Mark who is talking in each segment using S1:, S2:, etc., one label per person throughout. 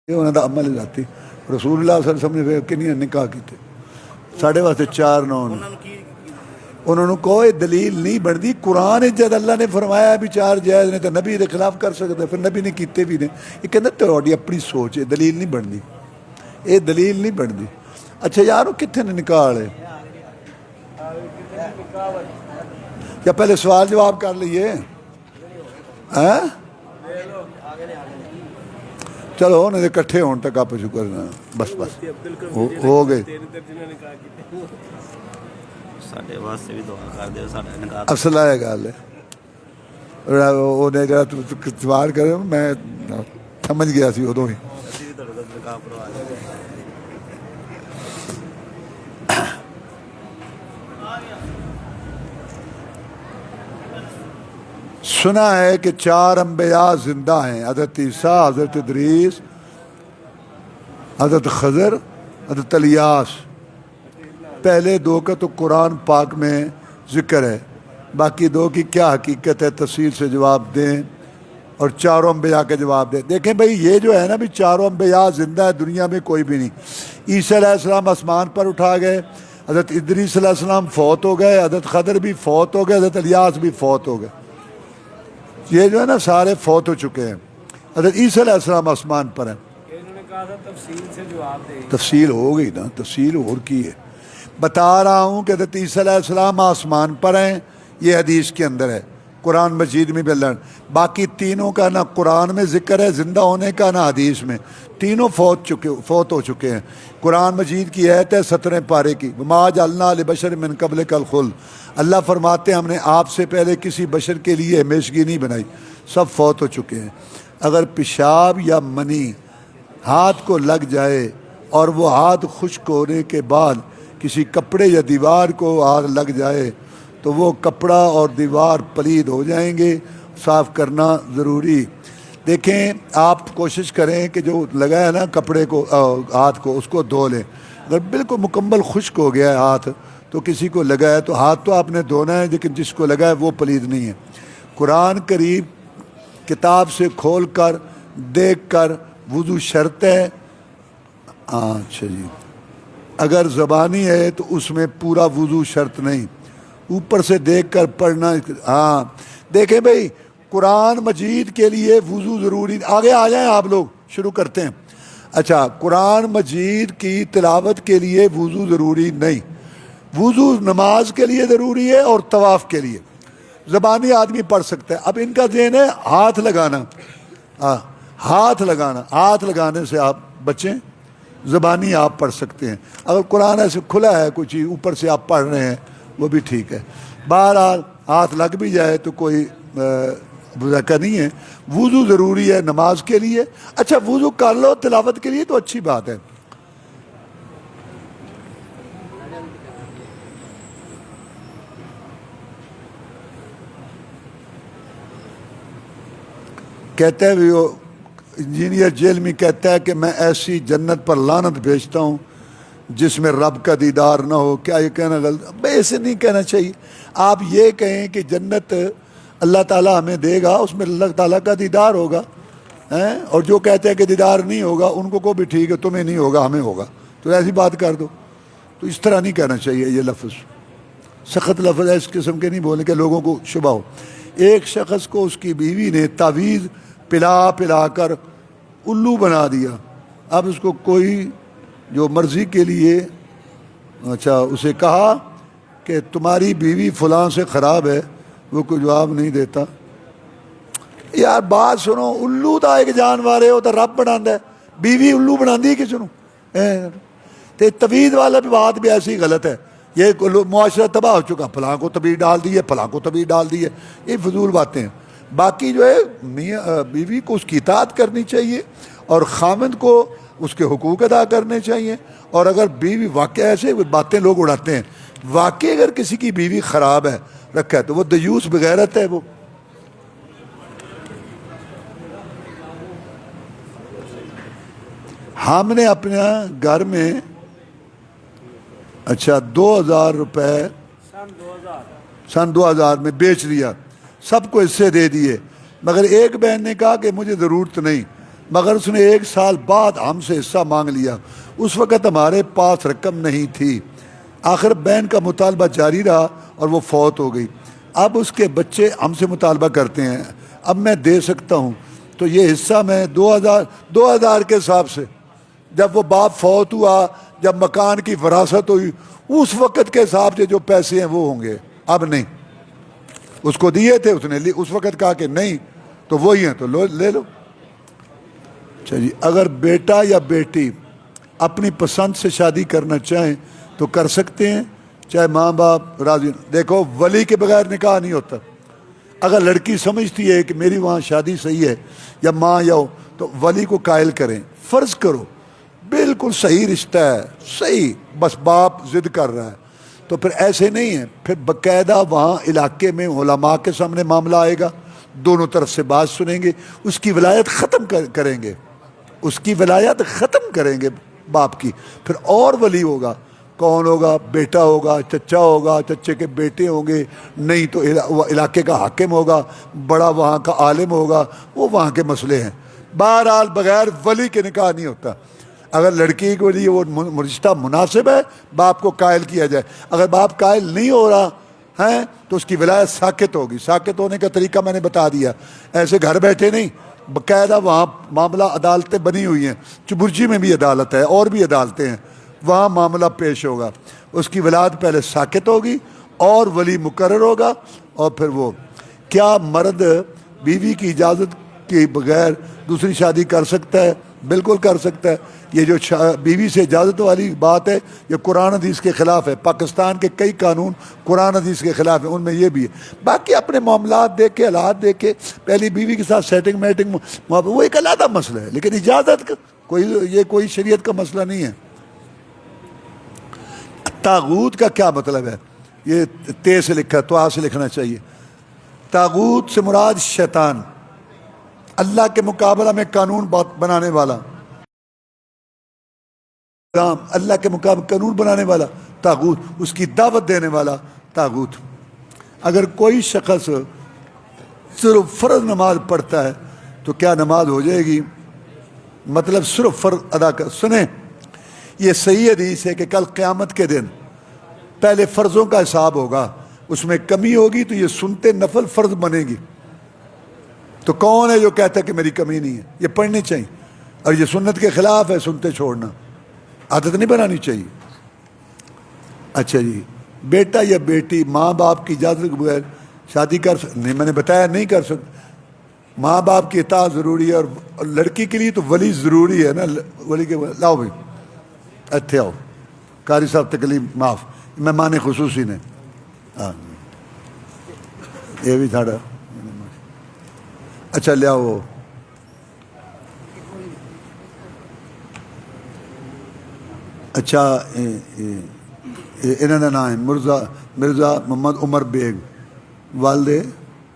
S1: یہ انہوں کا عمل ذاتی رسول اللہ صلی اللہ علیہ وسلم نے کنیاں نکاح کیتے ساڑھے واسطے 4 9 انہوں نے کوئی دلیل نہیں بنتی قرآن جد اللہ نے فرمایا بھی 4 جائز نے تو نبی دے خلاف کر سکتا پھر نبی نے کیتے بھی نہیں یہ کہنا تہاڈی اپنی سوچ ہے دلیل نہیں بنتی یہ دلیل نہیں بنتی اچھا یار وہ کتنے نے نکاح والے یا پہلے سوال جواب کر لیے چلو انہیں کٹھے ہون تک آپ شکر بس بس ہو گئے اصل ہے گل انہیں جا سوال کرے میں سمجھ گیا سی ادو ہی سنا ہے کہ 4 انبیاء زندہ ہیں حضرت عیسیٰ حضرت ادریس حضرت خضر حضرت الیاس پہلے 2 کا تو قرآن پاک میں ذکر ہے باقی 2 کی کیا حقیقت ہے تفصیل سے جواب دیں اور 4 انبیاء کا جواب دیں دیکھیں بھائی یہ جو ہے نا بھی 4 انبیاء زندہ ہے دنیا میں کوئی بھی نہیں عیسیٰ علیہ السلام آسمان پر اٹھا گئے حضرت ادریس علیہ السلام فوت ہو گئے حضرت خضر بھی فوت ہو گئے حضرت الیاس بھی فوت ہو گئے یہ جو ہے نا سارے فوت ہو چکے ہیں حضرت عیسیٰ علیہ السلام آسمان پر ہیں
S2: تفصیل سے جواب دے
S1: تفصیل ہو گئی نا تفصیل اور کی ہے بتا رہا ہوں کہ حضرت عیسیٰ علیہ السلام آسمان پر ہیں یہ حدیث کے اندر ہے قرآن مجید میں بھی اللہ باقی تینوں کا نہ قرآن میں ذکر ہے زندہ ہونے کا نہ حدیث میں تینوں فوت ہو چکے ہیں قرآن مجید کی آیت ہے 17 پارے کی وما جعلنا لبشر من قبلک الخلد اللہ فرماتے ہیں ہم نے آپ سے پہلے کسی بشر کے لیے ہمیشگی نہیں بنائی سب فوت ہو چکے ہیں اگر پیشاب یا منی ہاتھ کو لگ جائے اور وہ ہاتھ خشک ہونے کے بعد کسی کپڑے یا دیوار کو ہاتھ لگ جائے تو وہ کپڑا اور دیوار پلید ہو جائیں گے صاف کرنا ضروری دیکھیں آپ کوشش کریں کہ جو لگا ہے نا کپڑے کو ہاتھ کو اس کو دھو لیں اگر بالکل مکمل خشک ہو گیا ہے ہاتھ تو کسی کو لگا ہے تو ہاتھ تو آپ نے دھونا ہے لیکن جس کو لگا ہے وہ پلید نہیں ہے قرآن کریم کتاب سے کھول کر دیکھ کر وضو شرط ہے اچھا جی اگر زبانی ہے تو اس میں پورا وضو شرط نہیں اوپر سے دیکھ کر پڑھنا ہاں دیکھیں بھائی قرآن مجید کے لیے وضو ضروری آگے آ جائیں آپ لوگ شروع کرتے ہیں اچھا قرآن مجید کی تلاوت کے لیے وضو ضروری نہیں وضو نماز کے لیے ضروری ہے اور طواف کے لیے زبانی آدمی پڑھ سکتا ہے اب ان کا ذہن ہے ہاتھ لگانا ہاتھ لگانے سے آپ بچیں زبانی آپ پڑھ سکتے ہیں اگر قرآن ایسے کھلا ہے کوئی چیز اوپر سے آپ پڑھ رہے ہیں وہ بھی ٹھیک ہے بہرحال ہاتھ لگ بھی جائے تو کوئی کا نہیں ہے وضو ضروری ہے نماز کے لیے اچھا وضو کر لو تلاوت کے لیے تو اچھی بات ہے کہتے ہیں وہ انجینئر جیل میں کہتا ہے کہ میں ایسی جنت پر لعنت بھیجتا ہوں جس میں رب کا دیدار نہ ہو کیا یہ کہنا غلط ایسے نہیں کہنا چاہیے آپ یہ کہیں کہ جنت اللہ تعالیٰ ہمیں دے گا اس میں اللہ تعالیٰ کا دیدار ہوگا اور جو کہتے ہیں کہ دیدار نہیں ہوگا ان کو بھی ٹھیک ہے تمہیں نہیں ہوگا ہمیں ہوگا تو ایسی بات کر دو تو اس طرح نہیں کہنا چاہیے یہ لفظ سخت لفظ ہے اس قسم کے نہیں بولنے کہ لوگوں کو شبہ ہو ایک شخص کو اس کی بیوی نے تعویذ پلا کر الو بنا دیا اب اس کو کوئی جو مرضی کے لیے اچھا اسے کہا کہ تمہاری بیوی فلاں سے خراب ہے وہ کوئی جواب نہیں دیتا یار بات سنو الو تو ایک جانور ہے وہ تو رب بنا ہے بیوی الو بنا دی کسی نے توید والا بھی بات بھی ایسی غلط ہے یہ معاشرہ تباہ ہو چکا فلاں کو طبیعت ڈال دی ہے فلاں کو طبیعت ڈال دی ہے یہ فضول باتیں ہیں باقی جو ہے میاں بیوی کو اس کی اطاعت کرنی چاہیے اور خامند کو اس کے حقوق ادا کرنے چاہیے اور اگر بیوی واقعہ ایسے باتیں لوگ اڑاتے ہیں واقعی اگر کسی کی بیوی خراب ہے رکھا ہے تو وہ دیوس بغیرت ہے وہ ہم نے اپنے گھر میں اچھا 2000 روپے سن 2000 میں بیچ لیا سب کو حصے دے دیے مگر ایک بہن نے کہا کہ مجھے ضرورت نہیں مگر اس نے 1 سال بعد ہم سے حصہ مانگ لیا، اس وقت ہمارے پاس رقم نہیں تھی، آخر بہن کا مطالبہ جاری رہا اور وہ فوت ہو گئی، اب اس کے بچے ہم سے مطالبہ کرتے ہیں، اب میں دے سکتا ہوں تو یہ حصہ میں 2000 کے حساب سے، جب وہ باپ فوت ہوا، جب مکان کی وراثت ہوئی، اس وقت کے حساب سے جو پیسے ہیں وہ ہوں گے، اب نہیں۔ اس کو دیے تھے، اس نے اس وقت کہا کہ نہیں تو وہی ہیں تو لے لو۔ اچھا جی، اگر بیٹا یا بیٹی اپنی پسند سے شادی کرنا چاہیں تو کر سکتے ہیں، چاہے ماں باپ راضی۔ دیکھو، ولی کے بغیر نکاح نہیں ہوتا۔ اگر لڑکی سمجھتی ہے کہ میری وہاں شادی صحیح ہے یا ماں یا ہو، تو ولی کو قائل کریں، فرض کرو بالکل صحیح رشتہ ہے، صحیح، بس باپ ضد کر رہا ہے، تو پھر ایسے نہیں ہے، پھر باقاعدہ وہاں علاقے میں علماء کے سامنے معاملہ آئے گا، دونوں طرف سے بات سنیں گے، اس کی ولایت ختم کریں گے، اس کی ولایت ختم کریں گے باپ کی، پھر اور ولی ہوگا، کون ہوگا؟ بیٹا ہوگا، چچا ہوگا، چچے کے بیٹے ہوں گے، نہیں تو علاقے کا حاکم ہوگا، بڑا وہاں کا عالم ہوگا، وہ وہاں کے مسئلے ہیں۔ بہرحال بغیر ولی کے نکاح نہیں ہوتا۔ اگر لڑکی کے لیے وہ رشتہ مناسب ہے، باپ کو قائل کیا جائے، اگر باپ قائل نہیں ہو رہا ہے تو اس کی ولایت ساکت ہوگی۔ ساکت ہونے کا طریقہ میں نے بتا دیا، ایسے گھر بیٹھے نہیں، باقاعدہ وہاں معاملہ عدالتیں بنی ہوئی ہیں، چبرجی میں بھی عدالت ہے اور بھی عدالتیں ہیں، وہاں معاملہ پیش ہوگا، اس کی ولایت پہلے ساکت ہوگی اور ولی مقرر ہوگا، اور پھر وہ کیا مرد بیوی کی اجازت کے بغیر دوسری شادی کر سکتا ہے؟ بالکل کر سکتا ہے۔ یہ جو بیوی سے اجازت والی بات ہے، یہ قرآن حدیث کے خلاف ہے، پاکستان کے کئی قانون قرآن حدیث کے خلاف ہیں، ان میں یہ بھی ہے۔ باقی اپنے معاملات دیکھ کے، حالات دیکھ کے، پہلی بیوی کے ساتھ سیٹنگ میٹنگ وہ ایک علیحدہ مسئلہ ہے، لیکن اجازت یہ کوئی شریعت کا مسئلہ نہیں ہے۔ طاغوت کا کیا مطلب ہے؟ یہ تے سے لکھا، تو آ سے لکھنا چاہیے۔ طاغوت سے مراد شیطان، اللہ کے مقابلہ میں قانون بنانے والا، اللہ کے مقابلے قانون بنانے والا طاغوت، اس کی دعوت دینے والا طاغوت۔ اگر کوئی شخص صرف فرض نماز پڑھتا ہے تو کیا نماز ہو جائے گی؟ مطلب صرف فرض ادا کر۔ سنیں، یہ صحیح حدیث ہے کہ کل قیامت کے دن پہلے فرضوں کا حساب ہوگا، اس میں کمی ہوگی تو یہ سنتے نفل فرض بنے گی۔ تو کون ہے جو کہتا ہے کہ میری کمی نہیں ہے؟ یہ پڑھنی چاہیے، اور یہ سنت کے خلاف ہے سنتے چھوڑنا، عادت نہیں بنانی چاہیے۔ اچھا جی، بیٹا یا بیٹی ماں باپ کی اجازت کے بغیر شادی نہیں، میں نے بتایا نہیں کر سکتے۔ ماں باپ کی اطاعت ضروری ہے، اور لڑکی کے لیے تو ولی ضروری ہے نا، ولی کے لاؤ بھائی اتھے آؤ، قاری صاحب تکلیف معاف، مہمان خصوصی نے ہاں یہ بھی تھاڑا اچھا لیا وہ اچھا انہوں نے نام ہے مرزا محمد عمر بیگ، والد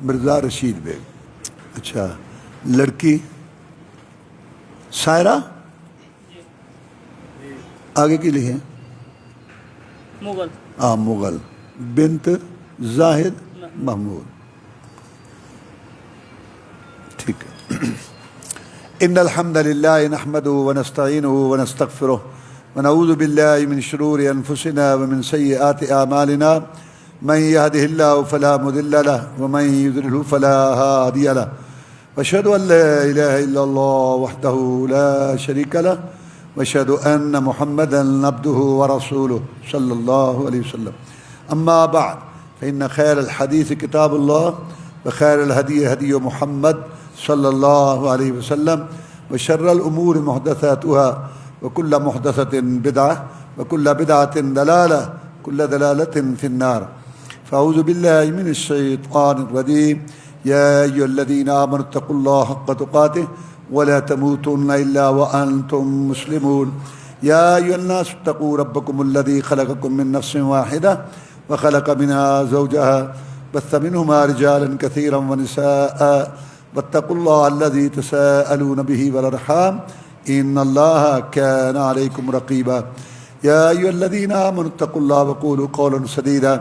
S1: مرزا رشید بیگ۔ اچھا، لڑکی سائرہ، آگے کی لکھیں
S2: مغل،
S1: مغل بنت زاہد محمود، ٹھیک ہے۔ ان الحمد للہ نحمده ونستعینه ونستغفره ونعوذ باللہ من شرور انفسنا ومن سیئات اعمالنا، من يهده الله فلا مضل له ومن يضلل فلا هادي له، واشهد ان لا اله الا الله وحده لا شريك له، واشهد ان محمدا عبده ورسوله صلى الله عليه وسلم، اما بعد فان خير الحديث كتاب الله وخير الهدي هدي محمد صلى الله عليه وسلم، وشر الامور محدثاتها وكل محدثة بدعة وكل بدعة ضلالة كل ضلالة في النار، فأعوذ بالله من الشيطان الرجيم، يا أيها الذين آمنوا اتقوا الله حق تقاته ولا تموتن إلا وأنتم مسلمون، يا أيها الناس اتقوا ربكم الذي خلقكم من نفس واحدة وخلق منها زوجها بث منهما رجالا كثيرا ونساء، واتقوا الله الذي تساءلون به والأرحام إن الله كان عليكم رقيبا، يا أيها الذين آمنوا اتقوا الله وقولوا قولا سديدا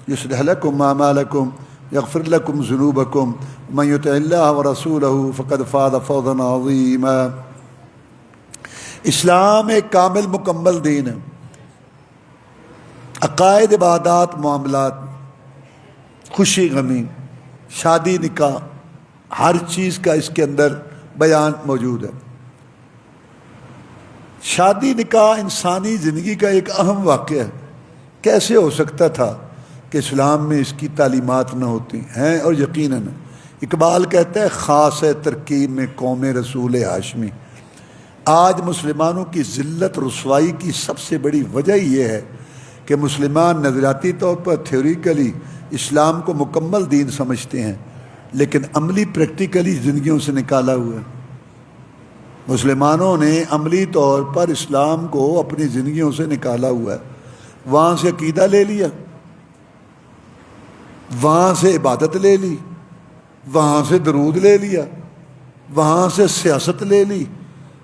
S1: يصلح لكم أعمالكم یغفر لکم ذنوبکم من یطع اللہ ورسولہ فقد فاز فوزا عظیما۔ اسلام ایک کامل مکمل دین ہے۔ عقائد، عبادات، معاملات، خوشی غمی، شادی نکاح، ہر چیز کا اس کے اندر بیان موجود ہے۔ شادی نکاح انسانی زندگی کا ایک اہم واقعہ ہے۔ کیسے ہو سکتا تھا کہ اسلام میں اس کی تعلیمات نہ ہوتی ہیں؟ اور یقیناً اقبال کہتا ہے خاص ہے ترکیب میں قوم رسول ہاشمی۔ آج مسلمانوں کی ذلت رسوائی کی سب سے بڑی وجہ یہ ہے کہ مسلمان نظریاتی طور پر تھیوریکلی اسلام کو مکمل دین سمجھتے ہیں، لیکن عملی پریکٹیکلی زندگیوں سے نکالا ہوا ہے۔ مسلمانوں نے عملی طور پر اسلام کو اپنی زندگیوں سے نکالا ہوا ہے۔ وہاں سے عقیدہ لے لیا، وہاں سے عبادت لے لی، وہاں سے درود لے لیا، وہاں سے سیاست لے لی،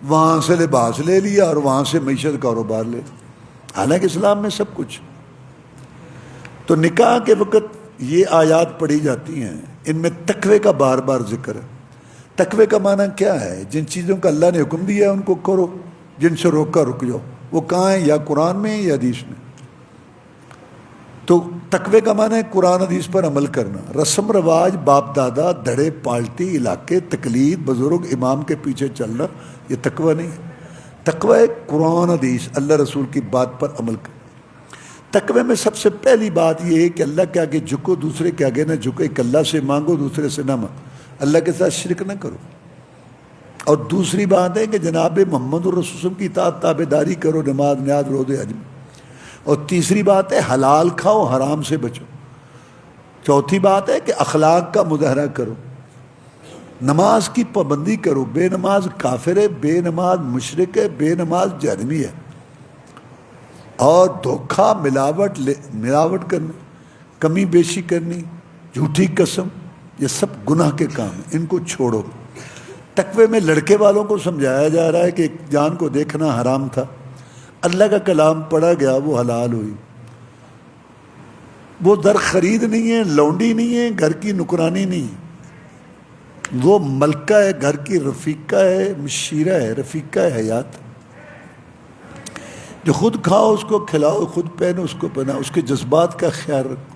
S1: وہاں سے لباس لے لیا، اور وہاں سے معیشت کاروبار لے لیا۔ حالانکہ اسلام میں سب کچھ۔ تو نکاح کے وقت یہ آیات پڑھی جاتی ہیں، ان میں تقوی کا بار بار ذکر ہے۔ تقوی کا معنی کیا ہے؟ جن چیزوں کا اللہ نے حکم دیا ہے ان کو کرو، جن سے روکا رک جاؤ۔ وہ کہاں ہیں؟ یا قرآن میں یا حدیث میں۔ تو تقوی کا معنی ہے قرآن حدیث پر عمل کرنا۔ رسم رواج، باپ دادا، دھڑے، پارٹی، علاقے، تقلید، بزرگ، امام کے پیچھے چلنا، یہ تقوی نہیں ہے۔ تقوی ہے قرآن حدیث، اللہ رسول کی بات پر عمل کرنا۔ تقوی میں سب سے پہلی بات یہ ہے کہ اللہ کے آگے جھکو، دوسرے کے آگے نہ جھکو۔ ایک اللہ سے مانگو، دوسرے سے نہ مانگو، اللہ کے ساتھ شرک نہ کرو۔ اور دوسری بات ہے کہ جناب محمد الرسول کی اطاعت تابعداری کرو، نماز، نیاز، روزے، حج میں۔ اور تیسری بات ہے حلال کھاؤ، حرام سے بچو۔ چوتھی بات ہے کہ اخلاق کا مظاہرہ کرو، نماز کی پابندی کرو۔ بے نماز کافر ہے، بے نماز مشرک ہے، بے نماز جہنمی ہے۔ اور دھوکہ، ملاوٹ کرنا، کمی بیشی کرنی، جھوٹی قسم، یہ سب گناہ کے کام ہیں، ان کو چھوڑو۔ تقوی میں لڑکے والوں کو سمجھایا جا رہا ہے کہ ایک جان کو دیکھنا حرام تھا، اللہ کا کلام پڑھا گیا، وہ حلال ہوئی۔ وہ در خرید نہیں ہے، لونڈی نہیں ہے، گھر کی نکرانی نہیں ہے، وہ ملکہ ہے، گھر کی رفیقہ ہے، مشیرہ ہے، رفیقہ ہے حیات۔ جو خود کھاؤ اس کو کھلاؤ، خود پہنو اس کو پہناؤ، اس کے جذبات کا خیال رکھو۔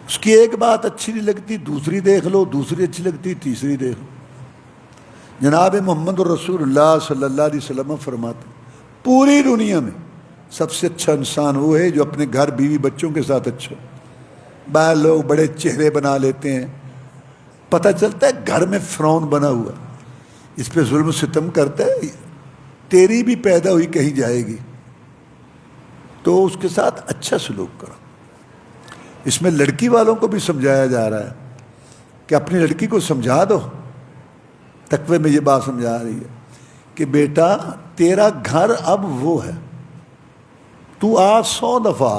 S1: اس کی ایک بات اچھی نہیں لگتی دوسری دیکھ لو، دوسری اچھی لگتی تیسری دیکھ لو۔ جناب محمد الرسول اللہ صلی اللہ علیہ وسلم فرماتے پوری دنیا میں سب سے اچھا انسان وہ ہے جو اپنے گھر بیوی بچوں کے ساتھ اچھا ہو۔ باہر لوگ بڑے چہرے بنا لیتے ہیں، پتہ چلتا ہے گھر میں فرعون بنا ہوا، اس پہ ظلم و ستم کرتا ہے، تیری بھی پیدا ہوئی کہیں جائے گی، تو اس کے ساتھ اچھا سلوک کرو۔ اس میں لڑکی والوں کو بھی سمجھایا جا رہا ہے کہ اپنی لڑکی کو سمجھا دو۔ تقوی میں یہ بات سمجھا رہی ہے کہ بیٹا تیرا گھر اب وہ ہے، تو 100 دفعہ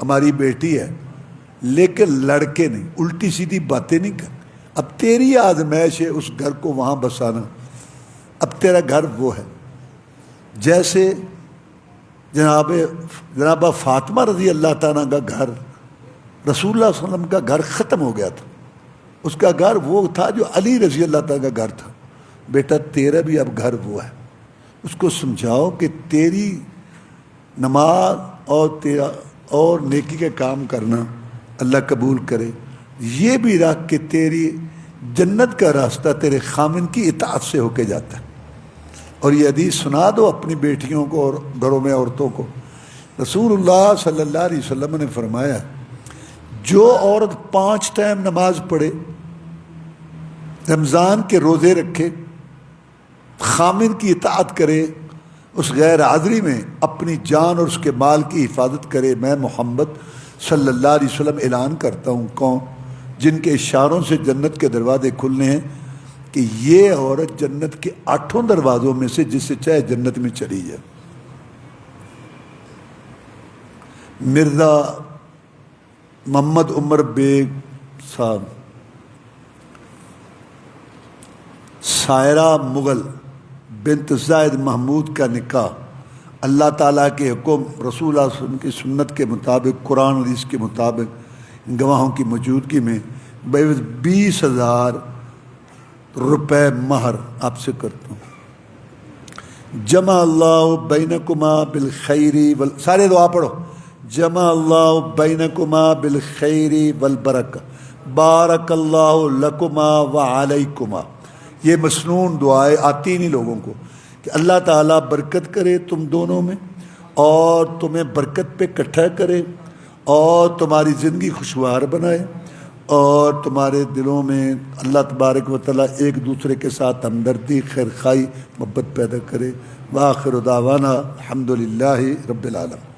S1: ہماری بیٹی ہے لیکن لڑکے نہیں، الٹی سیدھی باتیں نہیں کر۔ اب تیری آزمائش ہے اس گھر کو وہاں بسانا، اب تیرا گھر وہ ہے۔ جیسے جناب فاطمہ رضی اللہ تعالیٰ کا گھر، رسول اللہ صلی اللہ علیہ وسلم کا گھر ختم ہو گیا تھا، اس کا گھر وہ تھا جو علی رضی اللہ تعالیٰ کا گھر تھا۔ بیٹا تیرا بھی اب گھر وہ ہے، اس کو سمجھاؤ کہ تیری نماز اور نیکی کے کام کرنا اللہ قبول کرے، یہ بھی رکھ کہ تیری جنت کا راستہ تیرے خامن کی اطاعت سے ہو کے جاتا ہے۔ اور یہ حدیث سنا دو اپنی بیٹیوں کو اور گھروں میں عورتوں کو۔ رسول اللہ صلی اللہ علیہ وسلم نے فرمایا جو عورت 5 ٹائم نماز پڑھے، رمضان کے روزے رکھے، خامن کی اطاعت کرے، اس غیر حاضری میں اپنی جان اور اس کے مال کی حفاظت کرے، میں محمد صلی اللہ علیہ وسلم اعلان کرتا ہوں کون جن کے اشاروں سے جنت کے دروازے کھلنے ہیں کہ یہ عورت جنت کے 8 دروازوں میں سے جس سے چاہے جنت میں چلی جائے۔ مرزا محمد عمر بیگ صاحب، سائرہ مغل بنت زائد محمود کا نکاح اللہ تعالیٰ کے حکم، رسول اللہ صلی اللہ علیہ وسلم کی سنت کے مطابق، قرآن حدیث کے مطابق گواہوں کی موجودگی میں 20,000 روپے مہر آپ سے کرتا ہوں۔ جمع اللہ بینکما بالخیر سارے دعا پڑھو۔ جمع اللہ بینکما بالخیر والبرکہ، بارک اللہ لکما وعلیکما۔ یہ مسنون دعائیں آتی نہیں لوگوں کو کہ اللہ تعالیٰ برکت کرے تم دونوں میں، اور تمہیں برکت پہ اکٹھا کرے، اور تمہاری زندگی خوشگوار بنائے، اور تمہارے دلوں میں اللہ تبارک و تعالیٰ ایک دوسرے کے ساتھ ہمدردی، خیر خواہی، محبت پیدا کرے۔ وآخر دعوانا الحمدللہ رب العالمین۔